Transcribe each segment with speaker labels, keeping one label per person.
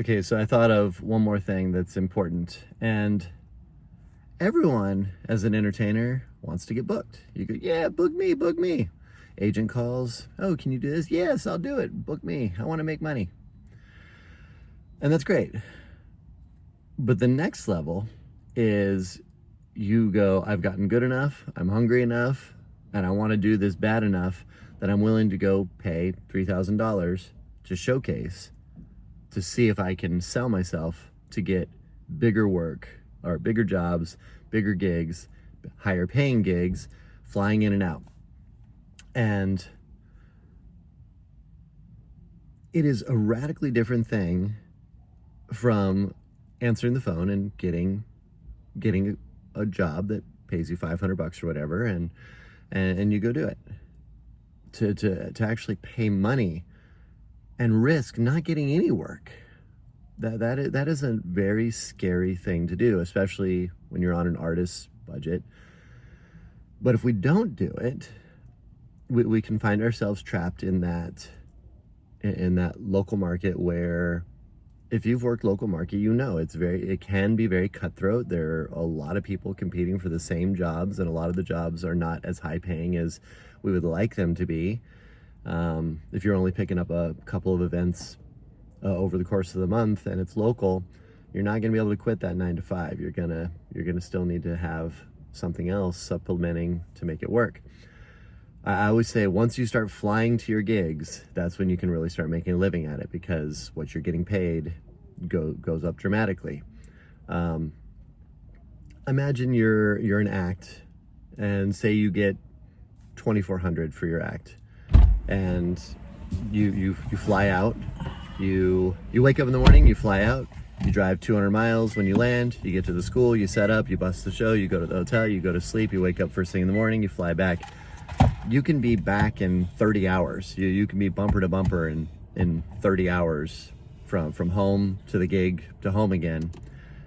Speaker 1: Okay, so I thought of one more thing that's important. And everyone, as an entertainer, wants to get booked. You go, yeah, book me, book me. Agent calls, oh, can you do this? Yes, I'll do it. Book me. I want to make money. And that's great. But the next level is you go, I've gotten good enough, I'm hungry enough, and I want to do this bad enough that I'm willing to go pay $3,000 to showcase to see if I can sell myself to get bigger work or bigger jobs, bigger gigs, higher paying gigs, flying in and out. And it is a radically different thing from answering the phone and getting a job that pays you $500 or whatever, and you go do it. To actually pay money and risk not getting any work. That is a very scary thing to do, especially when you're on an artist's budget. But if we don't do it, we can find ourselves trapped in that local market where, if you've worked local market, you know it can be very cutthroat. There are a lot of people competing for the same jobs, and a lot of the jobs are not as high paying as we would like them to be. If you're only picking up a couple of events over the course of the month and it's local, you're not going to be able to quit that 9 to 5. You're gonna still need to have something else supplementing to make it work. I always say, once you start flying to your gigs, that's when you can really start making a living at it, because what you're getting paid goes up dramatically. Imagine you're an act, and say you get $2,400 for your act, and you fly out. You wake up in the morning, you fly out, you drive 200 miles. When you land, you get to the school, you set up, you bust the show, you go to the hotel, you go to sleep, you wake up first thing in the morning, you fly back. You can be back in 30 hours. You can be bumper to bumper in 30 hours from home to the gig to home again.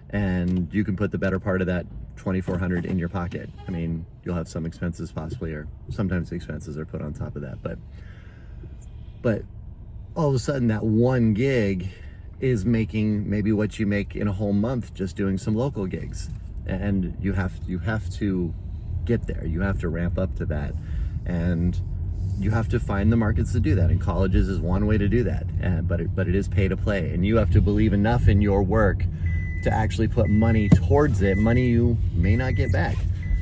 Speaker 1: And you can put the better part of that $2,400 in your pocket. I mean, you'll have some expenses possibly, or sometimes the expenses are put on top of that. But all of a sudden, that one gig is making maybe what you make in a whole month just doing some local gigs. And you have to get there. You have to ramp up to that. And you have to find the markets to do that. And colleges is one way to do that. But it is pay to play. And you have to believe enough in your work to actually put money towards it, money you may not get back.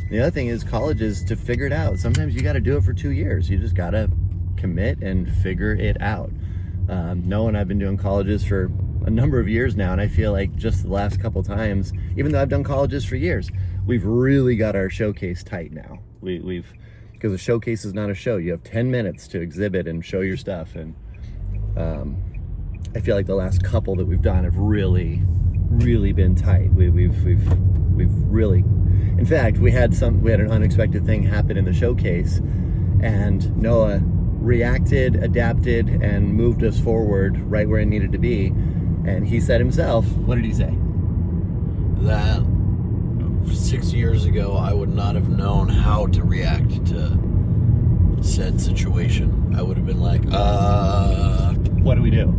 Speaker 1: The other thing is, colleges, to figure it out, sometimes you got to do it for 2 years. You just got to commit and figure it out. Noah and I've been doing colleges for a number of years now, and I feel like just the last couple times, even though I've done colleges for years, we've really got our showcase tight now. Because a showcase is not a show. You have 10 minutes to exhibit and show your stuff, and I feel like the last couple that we've done have really been tight. We've really, in fact, we had an unexpected thing happen in the showcase, and Noah reacted, adapted, and moved us forward right where it needed to be. And he said himself, what did he say?
Speaker 2: That 6 years ago, I would not have known how to react to said situation. I would have been like,
Speaker 1: what do we do?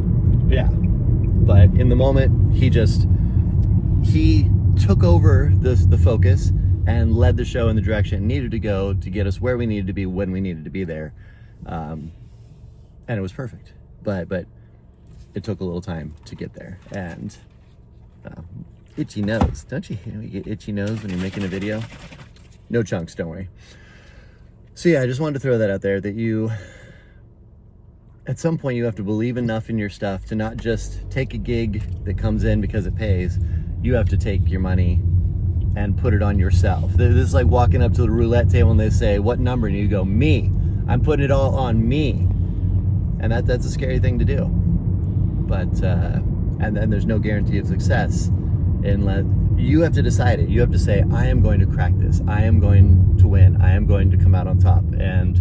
Speaker 1: Yeah. But in the moment, he took over the focus and led the show in the direction it needed to go to get us where we needed to be when we needed to be there. And it was perfect. But it took a little time to get there. And itchy nose. Don't you get itchy nose when you're making a video? No chunks, don't worry. So yeah, I just wanted to throw that out there, that at some point you have to believe enough in your stuff to not just take a gig that comes in because it pays. You have to take your money and put it on yourself. This is like walking up to the roulette table and they say, what number? And you go, me. I'm putting it all on me. And that's a scary thing to do. But, and then there's no guarantee of success unless you have to decide it. You have to say, I am going to crack this. I am going to win. I am going to come out on top. And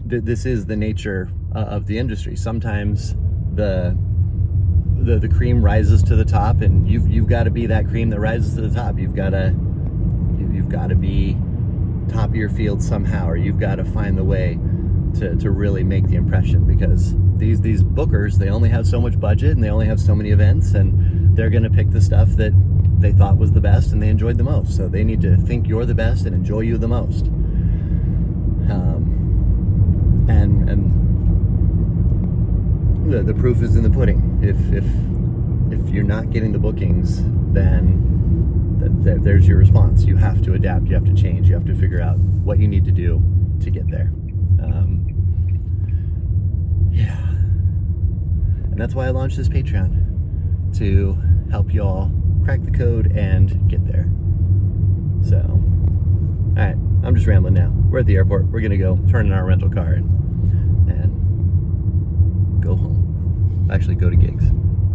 Speaker 1: this is the nature of the industry. Sometimes the cream rises to the top, and you've got to be that cream that rises to the top. You've got to be top of your field somehow, or you've got to find the way to really make the impression, because these bookers, they only have so much budget and they only have so many events, and they're going to pick the stuff that they thought was the best and they enjoyed the most. So they need to think you're the best and enjoy you the most. And the proof is in the pudding. If you're not getting the bookings, then there's your response. You have to adapt, you have to change, you have to figure out what you need to do to get there. Yeah. And that's why I launched this Patreon, to help you all crack the code and get there. So, all right, I'm just rambling now. We're at the airport. We're gonna go turn in our rental car and go home. Actually, go to gigs.